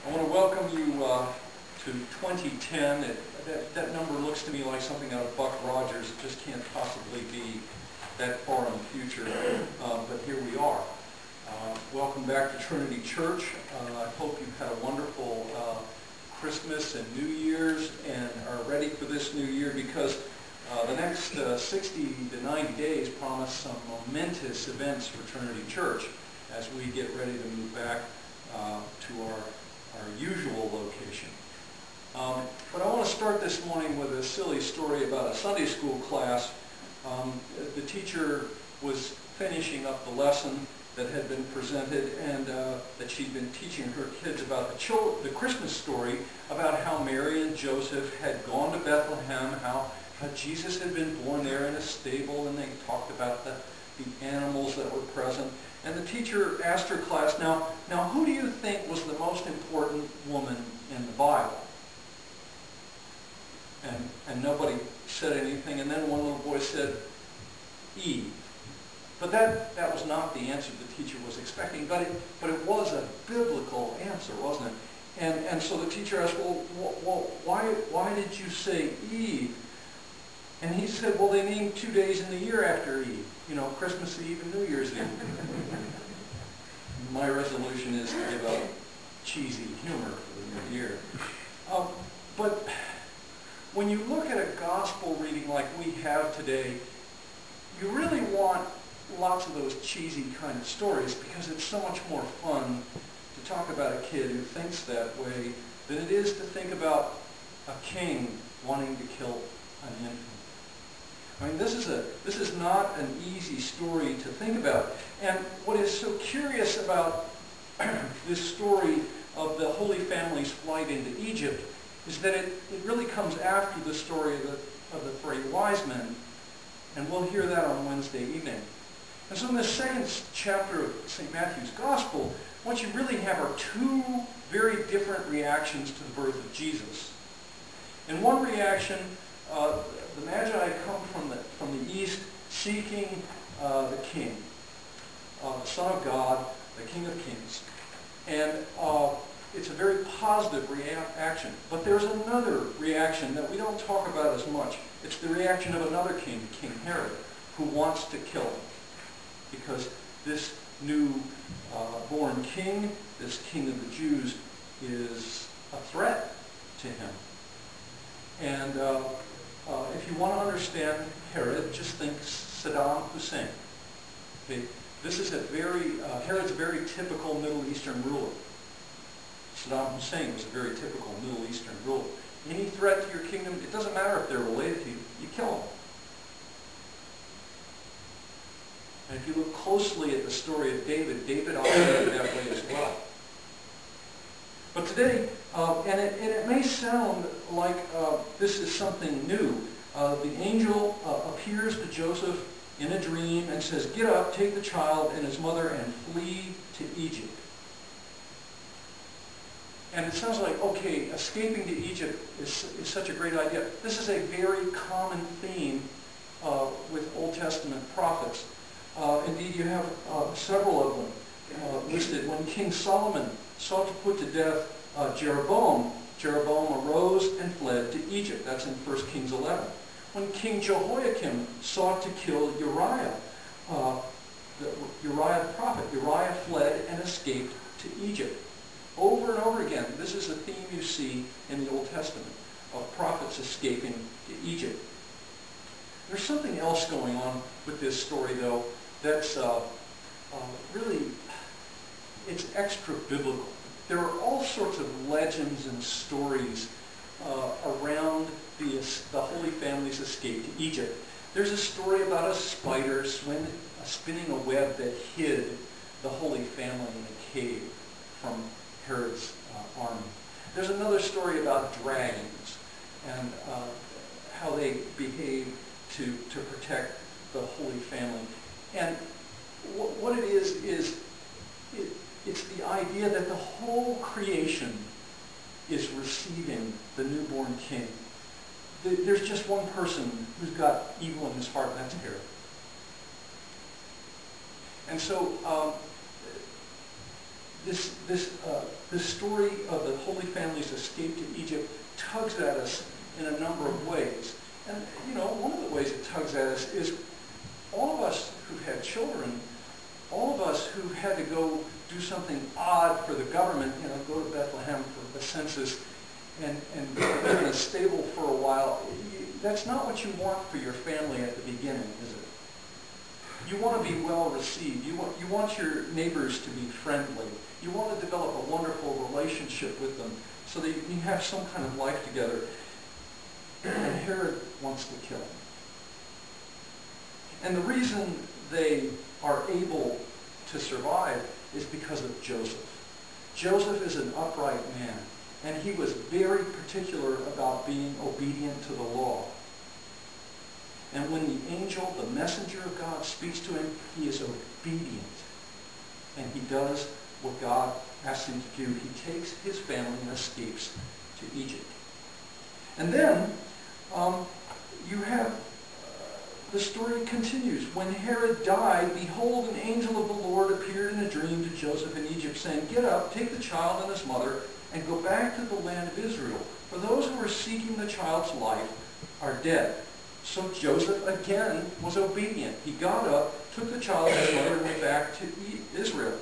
I want to welcome you to 2010. That number looks to me like something out of Buck Rogers. It just can't possibly be that far in the future, but here we are. Welcome back to Trinity Church. I hope you've had a wonderful Christmas and New Year's and are ready for this new year, because the next 60 to 90 days promise some momentous events for Trinity Church as we get ready to move back to our usual location. But I want to start this morning with a silly story about a Sunday school class. The teacher was finishing up the lesson that had been presented, and that she'd been teaching her kids about the Christmas story, about how Mary and Joseph had gone to Bethlehem, how Jesus had been born there in a stable, and they talked about the animals that were present. And the teacher asked her class, now who do you think was the most important woman in the Bible? And nobody said anything, and then one little boy said, Eve. But that was not the answer the teacher was expecting, but it was a biblical answer, wasn't it? And so the teacher asked, well, why did you say Eve? And he said, well, they named 2 days in the year after Eve. You know, Christmas Eve and New Year's Eve. My resolution is to give up cheesy humor for the new year. But when you look at a gospel reading like we have today, you really want lots of those cheesy kind of stories, because it's so much more fun to talk about a kid who thinks that way than it is to think about a king wanting to kill an infant. I mean, this is not an easy story to think about. And what is so curious about this story of the Holy Family's flight into Egypt is that it really comes after the story of the 3 wise men. And we'll hear that on Wednesday evening. And so in the second chapter of St. Matthew's Gospel, what you really have are 2 very different reactions to the birth of Jesus. In one reaction, the Magi come from the east seeking the King, the Son of God, the King of Kings. And it's a very positive reaction. But there's another reaction that we don't talk about as much. It's the reaction of another king, King Herod, who wants to kill him, because this new born king, this king of the Jews, is a threat to him. And if you want to understand Herod, just think Saddam Hussein. Okay? This is Herod's a very typical Middle Eastern ruler. Saddam Hussein was a very typical Middle Eastern ruler. Any threat to your kingdom, it doesn't matter if they're related to you, you kill them. And if you look closely at the story of David operated that way as well. But today, and it may sound like this is something new, the angel appears to Joseph in a dream and says, get up, take the child and his mother and flee to Egypt. And it sounds like, okay, escaping to Egypt is such a great idea. This is a very common theme with Old Testament prophets. Indeed, you have several of them listed. When King Solomon sought to put to death Jeroboam arose and fled to Egypt. That's in 1 Kings 11. When King Jehoiakim sought to kill Uriah, Uriah the prophet, Uriah fled and escaped to Egypt. Over and over again, this is a theme you see in the Old Testament of prophets escaping to Egypt. There's something else going on with this story, though, that's really, it's extra-biblical. There are all sorts of legends and stories around the Holy Family's escape to Egypt. There's a story about a spider spinning a web that hid the Holy Family in a cave from Herod's army. There's another story about dragons and how they behave to protect the Holy Family. And what it is it's the idea that the whole creation is receiving the newborn king. There's just one person who's got evil in his heart, and that's Herod. And so this story of the Holy Family's escape to Egypt tugs at us in a number of ways. And, you know, one of the ways it tugs at us is all of us who've had children, all of us who've had to go do something odd for the government, you know, go to Bethlehem for the census and live in a stable for a while, that's not what you want for your family at the beginning, is it? You want to be well received. You want your neighbors to be friendly. You want to develop a wonderful relationship with them so that you have some kind of life together. And Herod wants to kill him. And the reason they are able to survive is because of Joseph. Joseph is an upright man, and he was very particular about being obedient to the law. And when the angel, the messenger of God, speaks to him, he is obedient. And he does what God asks him to do. He takes his family and escapes to Egypt. And then you have, the story continues. When Herod died, behold, an angel of the Lord appeared in a dream to Joseph in Egypt, saying, "Get up, take the child and his mother, and go back to the land of Israel. For those who are seeking the child's life are dead." So Joseph again was obedient. He got up, took the child and his mother, and went back to Israel.